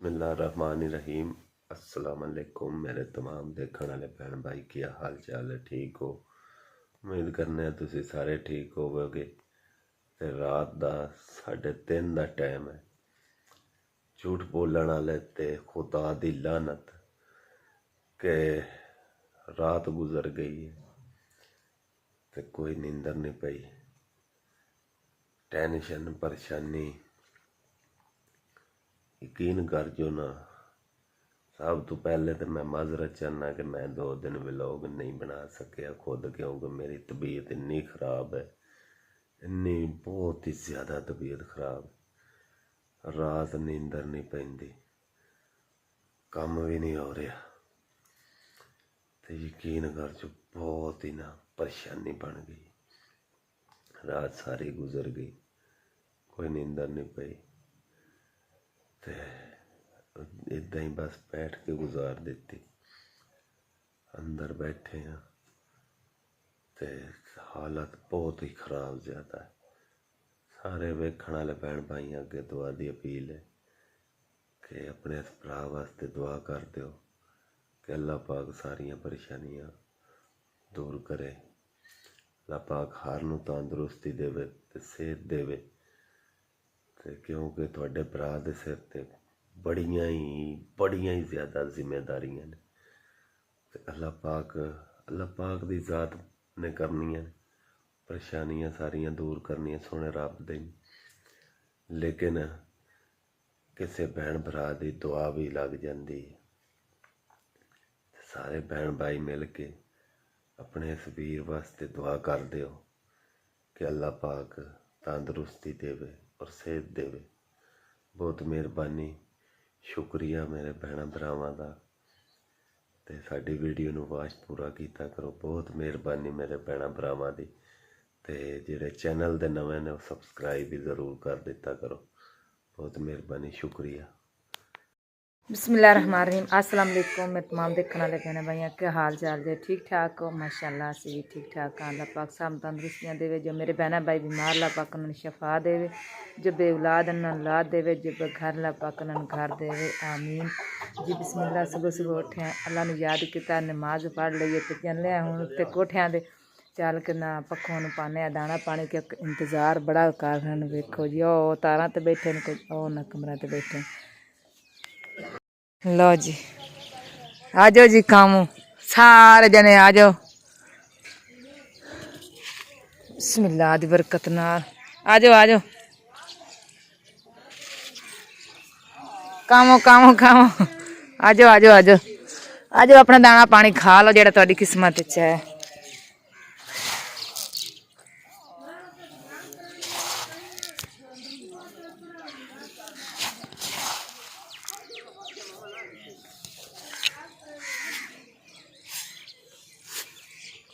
बिस्मिल्लाहिर्रहमानिर्रहीम। अस्सलाम वालेकुम मेरे तमाम देखने वाले भैन भाई, क्या हाल चाल है? ठीक हो? उम्मीद करने तुसी सारे ठीक होवोगे। ते रात दा 3:30 दा टाइम है। झूठ बोलने वाले ते खुदा दी लानत के रात गुजर गई है ते कोई नींदर नहीं पई। टेंशन परेशानी यकीन कर जो ना। सब तो पहले तो मैं माजरत चाहना कि मैं 2 दिन व्लॉग नहीं बना सकिया खुद, क्योंकि मेरी तबीयत इन्नी खराब है, इन्नी बहुत ही ज़्यादा तबीयत खराब है। रात नींदर नहीं पैंदी, कम भी नहीं हो रहा। तो यकीन कर जो बहुत ही ना परेशानी बन गई। रात सारी गुजर गई, कोई नींदर नहीं पई। तो इदा ही बस बैठ के गुजार दी। अंदर बैठे हैं तो हालत बहुत ही खराब ज़्यादा है। सारे वेखण वाले भैन भाई अगे दुआ की अपील है कि अपने भरा वास्ते दुआ कर दो कि अल्लाह पाक सारिया परेशानियां दूर करे। अल्लाह पाक हर नूं तंदुरुस्ती देवे ते सेहत देवे। ते क्योंकि तुहाडे भरा दे सिर ते बड़ियां ही ज़्यादा जिम्मेदारियां ने। अल्लाह पाक दी ज़ात ने करनियां परेशानियां सारियां दूर करनियां सोने रब दे। लेकिन किसी भैन भरा की दुआ भी लग जाती है। सारे भैन भाई मिल के अपने इस वीर वास्ते दुआ कर दो कि अल्लाह पाक तंदुरुस्ती देवे और सेहत देवे। बहुत मेहरबानी, शुक्रिया मेरे भैन भरावां दा। ते साडी वीडियो नूं वाच पूरा कीता करो। बहुत मेहरबानी मेरे भैन भरावां दी। ते जिहड़े चैनल दे नवें ने सबसक्राइब भी ज़रूर कर दिता करो। बहुत मेहरबानी, शुक्रिया। बिस्मिल्लाहिर्रहमानिर्रहीम। अस्सलाम वालेकुम मेरे तमाम देखने वाले भैन भाइयों, क्या हाल चाल जे? ठीक ठाक हो? माशाअल्लाह असीं भी ठीक ठाक हाँ। अल्लाह पाक सब तंदुरुस्तियां देवे। जो मेरे भैन भाई बीमार, अल्लाह पाक उन्हें शफा देवे। जो बेऔलाद उन्हें औलाद देवे। जो बेघर, अल्लाह पाक उन्हें घर देवे। आमीन जी। बिस्मिल्लाह। सुबह सुबह उठे अल्लाह ने याद किया, नमाज पढ़ लीए तो चले हूँ उत्ते कोठियां दे चल के ना पखों नूं पाने दाना पानी के इंतज़ार बड़ा कर रहे। वेखो जी ओ तारां ते बैठे ने, कुछ ओ ना कमरा ते बैठे। लो जी आ जाओ जी, कामू सारे जने आ जाओ। बिस्मिल्लाह दी बरकत नाल आ जाओ आ जाओ। कामो कामो कामो आ जाओ आ जाओ आ जाओ आ जाओ। अपना दाना पानी खा लो जेड़ा तुहाडी किस्मत च है।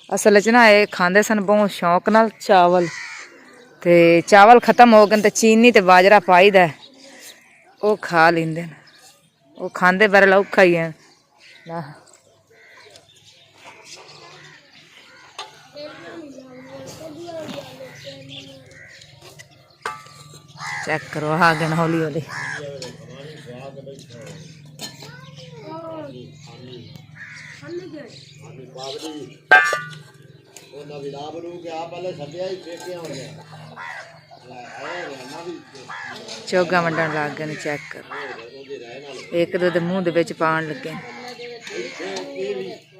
असल च ना ये खांदे सन बहुत शौक नाल चावल। ते चावल खत्म हो गए तो चीनी ते बाजरा पाई दा वो खा लेंदे न। वो खांदे बारे औखा ही है ना। चेक करो आ गए हौली हौली। चोगा वंडन लग गए। चेक करो एक दो मुँह दे विच पान लगे।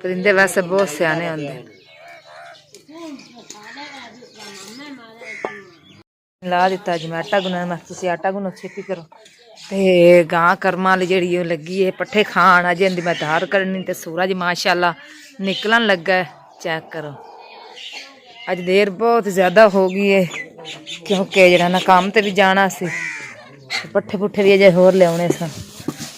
परिंदे वैसे बहुत सियाने होंदे। ला दिता जी मैं आटा गुना। मैं तुसीं आटा गुनो छेती करो। ते गां कर्मा वाली जिहड़ी ओह लगी है पट्ठे खान। अजे इंदी मैं धार करनी ते सूरज माशाअल्लाह निकलन लगा है। चेक करो अज देर बहुत ज़्यादा हो गई है क्योंकि जरा ना काम ते भी जाना सी। पट्ठे पुट्ठे भी अजे होर लियाने सन।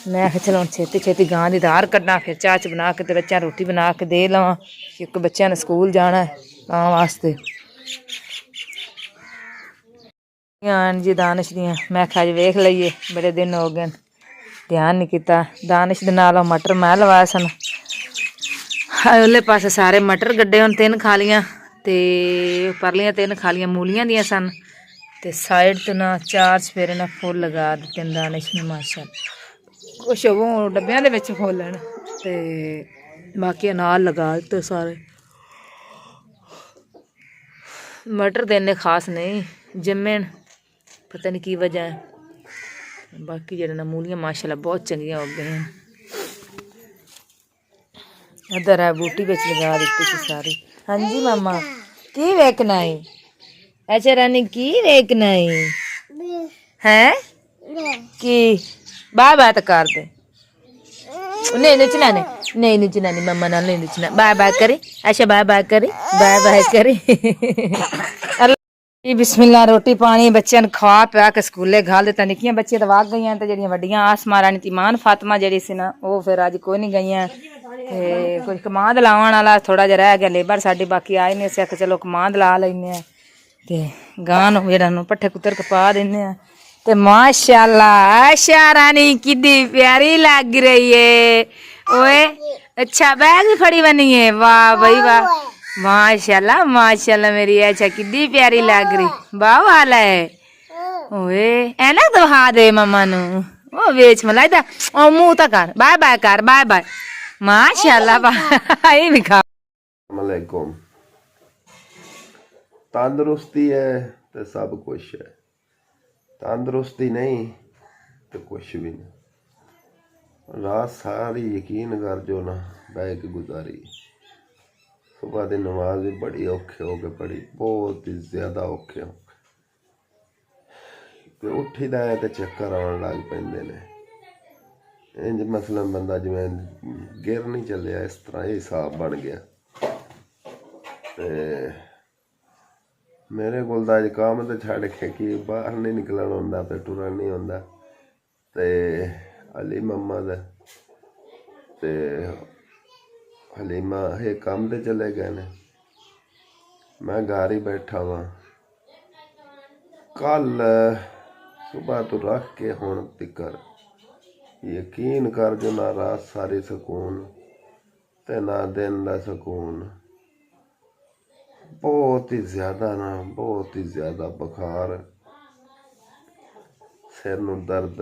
मैं आखिया चलो छेती छेती गां की धार कड्ढा, फिर चाह च बना के ते बच्चों रोटी बना के दे लवां क्योंकि बच्चों ने स्कूल जाना है तां वास्ते। जी दानिश दियां मैं आखिया अज वेख लईए, बड़े दिन हो गए ध्यान नहीं किया। दानिश दे नाल मटर मैं लवाए सन। उरले पासे सारे मटर गड्ढे हुण 3 खालियां ते परलियां 3 खालियां मूलियां दियां सन। ते साइड तो ना 4 सफेरे ना फुल लगा दिते दानिश ने माशाअल्लाह। ਕੁਛ ਉਹ ਡੱਬਿਆਂ ਦੇ ਵਿੱਚ ਫੁੱਲਣ ਤੇ ਬਾਕੀ ਨਾਲ ਲਗਾ ਦਿੱਤੇ ਸਾਰੇ। ਮਟਰ ਦੇ ਇੰਨੇ ਖਾਸ ਨਹੀਂ ਜੰਮੇ, ਪਤਾ ਨਹੀਂ ਕੀ ਵਜ੍ਹਾ ਹੈ। ਬਾਕੀ ਜਿਹੜੇ ਨਾ ਮੂਲੀਆਂ ਮਾਸ਼ਾਅੱਲਾ ਬਹੁਤ ਚੰਗੀਆਂ ਹੋ ਗਈਆਂ। ਇੱਧਰ ਹੈ ਬੂਟੀ ਵਿੱਚ ਲਗਾ ਦਿੱਤੀ ਸੀ ਸਾਰੀ। ਹਾਂਜੀ ਮਾਮਾ ਕੀ ਵੇਖਣਾ ਹੈ? ਅੱਛਾ ਰਾਨੀ ਕੀ ਵੇਖਣਾ ਹੈ? ਕੀ ਬਾਏ ਬਾਏ ਤਾਂ ਕਰ ਦੇ। नहीं नचना नहीं नचना नहीं मम्मा नाल नहीं नचना। बाय बाय करे। अच्छा बाय बाय करे, बाय बाय करे। बिस्मिल्लाह रोटी पानी बच्चों ने खा पिया के स्कूले घाल दिता। निक्कियां बच्चियां तो वग गई ते जेहड़ियां वड्डियां आसमा रानी तीमान फातिमा जेहड़ी सी ना वो फिर अज कोई नहीं गई ते कोई कमांद लावन वाला थोड़ा जिहा रह गया लेबर साडी बाकी आए नहीं। असीं आखेआ चलो कमांद ला लैने ते गां नूं जेहड़ा नूं पट्ठे कुतर के पा दिंदे आ। ते माशाअल्लाह आशा रानी कितनी प्यारी लग रही है। ओए अच्छा बैग भी फड़ी बनी है। वाह भाई वाह माशाअल्लाह माशाअल्लाह मेरी अच्छा कितनी प्यारी लग रही। वाह वाला है। ओए ऐनक तो हा दे मम्मा नू ओ वेच मलाई दा ओ मुंह ता कर बाय बाय माशाअल्लाह भाई भी खा। वालेकुम। तंदुरुस्ती है तो सब कुछ है, तंदुरुस्ती नहीं तो कुछ भी नहीं। रात सारी यकीन कर जो ना बह के गुजारी। सुबह की नमाज भी बड़ी औखे हो के पढ़ी, बहुत ही ज्यादा औखे हो के उठी दा है तो चक्कर आने लग पेंदे ने। इंज मसलन बंदा जिवें गिर नहीं चलिया इस तरह ही हिसाब बन गया। ते मेरे को अज काम तो छड़ के कि बाहर नहीं निकलन होंदा ते टुरन नहीं होंदा। ते अली मम्मा दा ते हलीमा ये काम ते चले गए ने। मैं घर ही बैठा वहाँ। कल सुबह तो रख के हुण तिकर यकीन कर जो ना रात सारी सुकून ते ना दिन का सुकून। बहुत ही ज्यादा ना बहुत ही ज्यादा बुखार, सिर नूं दर्द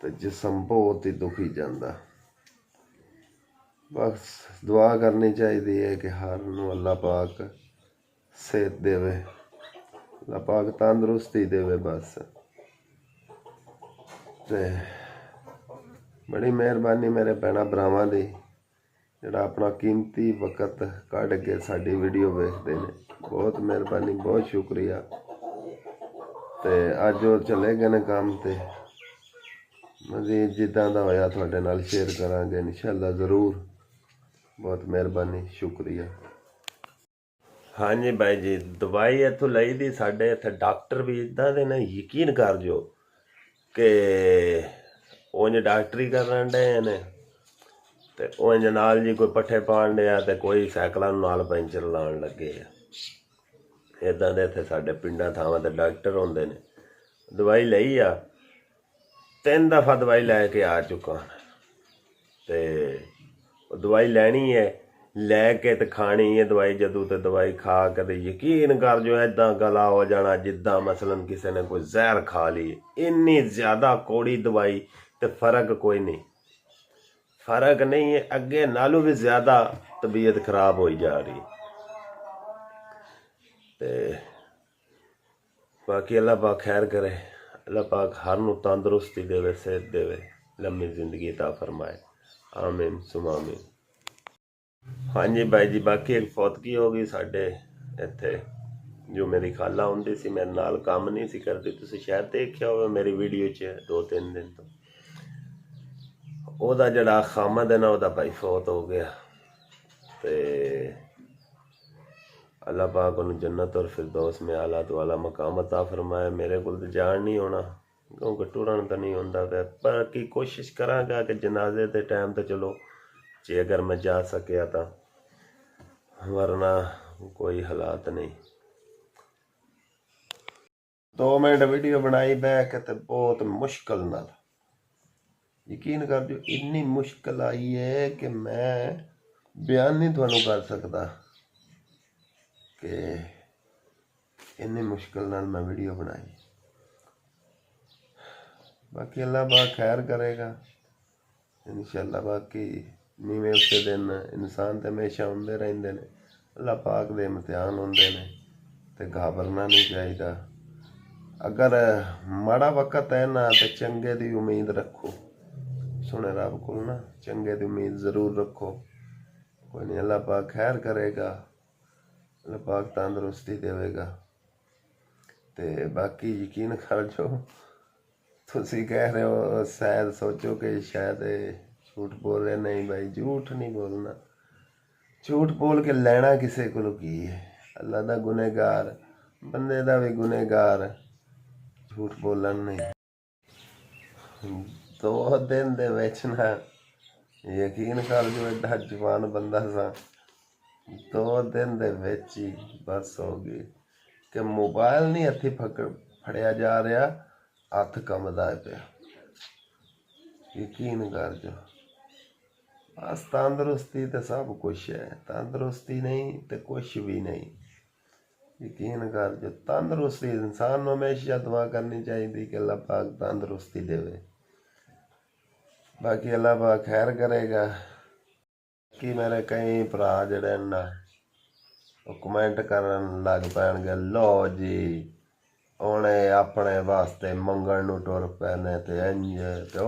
ते जिसम बहुत ही दुखी जाता। बस दुआ करनी चाहिए है कि हर नूं अल्लाह पाक सेहत देवे, अल्लाह पाक तंदुरुस्ती देवे। बस ते बड़ी मेहरबानी मेरे भैणा भरावां दी जिहड़ा अपना कीमती वक्त कढ़ के साडी वीडियो वेखदे ने। बहुत मेहरबानी बहुत शुक्रिया। ते अज वो चले गए ने काम ते मजीद जिद्दां दा होया तुहाडे नाल शेयर करांगे इंशाअल्लाह ज़रूर। बहुत मेहरबानी शुक्रिया। हाँ जी भाई जी दवाई इत्थों लई दी। साडे इत्थे डॉक्टर भी इदां दे ने यकीन कर जो कि उंज डॉक्टरी करन डे ने ते उंज नाल जी कोई पट्ठे पाण डिया ते कोई सैकलां नाल पैंचर लाउण लगे आ। इदां दे इत्थे साडे पिंडां थावां ते डॉक्टर होंदे ने। दवाई लई आ 3 दफ़ा दवाई लैके आ चुका ते दवाई लैनी है लैके ते खानी है दवाई जदों ते दवाई खा के ते यकीन कर जो इदां गला हो जाना जिद्दां मसलन किसी ने कोई जहर खा ली। इन्नी ज़्यादा कौड़ी दवाई ते फर्क कोई नहीं, फर्क नहीं है। अगे नालों भी ज़्यादा तबीयत खराब हो जा रही। ते बाकी अल्लाह पाक खैर करे, अल्लाह पाक हर नूं तंदुरुस्ती देवे, सेहत देवे, लम्मी जिंदगी अता फरमाए। आमीन सुमा आमीन। हाँ जी भाई जी बाकी एक फौतगी हो गई साडे इत्थे। जो मेरी खाला हुंदी सी मेरे नाल काम नहीं सी करदी, तुसीं शायद देखिया होवे मेरी वीडियो च 2-3 दिन तो। ओहदा जिहड़ा खामद है ना ओहदा भाई फौत हो गया ते अल्लाह पाक उन्हें जन्नत और फिरदौस में आला तो आला मकाम अता फरमाए। मेरे को तो जान नहीं होना क्योंकि टुरन तो नहीं होंदा पर की कोशिश करांगा कि जनाजे के टाइम तो चलो जे अगर मैं जा सकिया तो, वरना कोई हालात नहीं। 2 मिनट वीडियो बनाई बह के ते बहुत मुश्किल नाल यकीन कर जो इन्नी मुश्किल आई है कि मैं बयान नहीं तुहानू कर सकता कि इन्नी मुश्किल नाल मैं वीडियो बनाई। बाकी अल्लाह पाक खैर करेगा इंशाल्लाह। बाकी नीवें उसके दिन इंसान तो हमेशा होंदे रहिंदे ने, अल्लाह पाक दे इम्तिहान होंदे ने ते घाबरना नहीं चाहिए। अगर माड़ा वक्त है ना तो चंगे दी उम्मीद रखो, सुने रब को ना, चंगे दी उम्मीद ज़रूर रखो। कोई नहीं, अल्लाह पाक खैर करेगा, अल्लाह पाक तंदुरुस्ती देवेगा। ते बाकी यकीन कर जो तुसी कह रहे हो शायद सोचो कि शायद झूठ बोल रहे, नहीं भाई झूठ नहीं बोलना। झूठ बोल के लेना किसी को की है? अल्लाह दा गुनहगार, बंदे दा भी गुनहगार, झूठ बोलन नहीं। 2 दिन दे विच ना यकीन कर जो एडा जवान बंदा सा, 2 दिन दे विच ही बस हो गई कि मोबाइल नहीं हथी फड़िया जा रहा, हथ कंबदा पिया। यकीन कर जो बस तंदुरुस्ती तो सब कुछ है, तंदुरुस्ती नहीं तो कुछ भी नहीं। यकीन कर जो तंदुरुस्ती इंसान को हमेशा दुआ करनी चाहिए कि अल्लाह पाक तंदुरुस्ती देवे। बाकी अल्लाह पाक खैर करेगा। कि मेरे कई भरा जड़े ना कमेंट करन लग पैणगे, लो जी उन्हें अपने वास्ते मंगण नूं टुर पैने ते इंज ते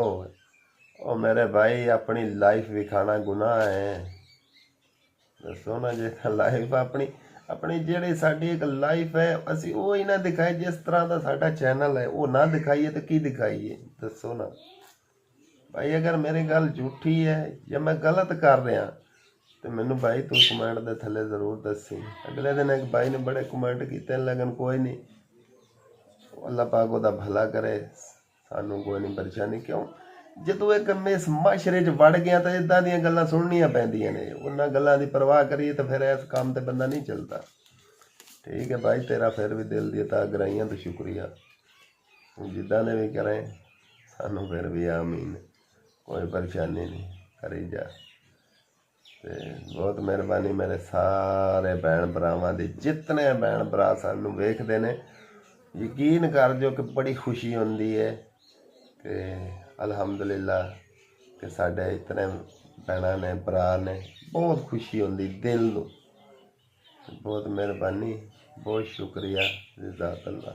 ओ मेरे भाई अपनी लाइफ विखाना गुनाह है। दसो ना जे लाइफ अपनी अपनी जिहड़ी साडी एक लाइफ है असी वो ही ना दिखाए, जिस तरह का साडा चैनल है वो ना दिखाइए तो की दिखाइए? दसो ना भाई। अगर मेरी गल झूठी है या मैं गलत कर रहा तो मैनू भाई तू कमेंट के थले जरूर दसी। अगले दिन एक भाई ने बड़े कमेंट किए, लेकिन कोई नहीं, अल्लाह पाक उहदा भला करे, सानू कोई नहीं परेशानी। क्यों जो एक इस माशरे च वड़ गया तो इदां दी गल्लां सुननियां पैंदियां ने, उन्हां गल्लां दी परवाह करिए तो फिर इस काम ते बंदा नहीं चलता। ठीक है भाई, तेरा फिर भी दिल दी अता गराइयां तो शुक्रिया, जिद्दां ने भी करें सानू फिर भी आमीन, कोई परेशानी नहीं, करी जा। ते बहुत मेहरबानी मेरे सारे भैन भरावां दी, जितने भैन भरा सानू वेखदे ने। यकीन कर जो कि बड़ी खुशी होंदी है कि अलहमदुलिल्लाह कि साडे इतने भैन ने भरा ने, बहुत खुशी होंदी दिल नूं। बहुत मेहरबानी, बहुत शुक्रिया, जज़ाकल्लाह।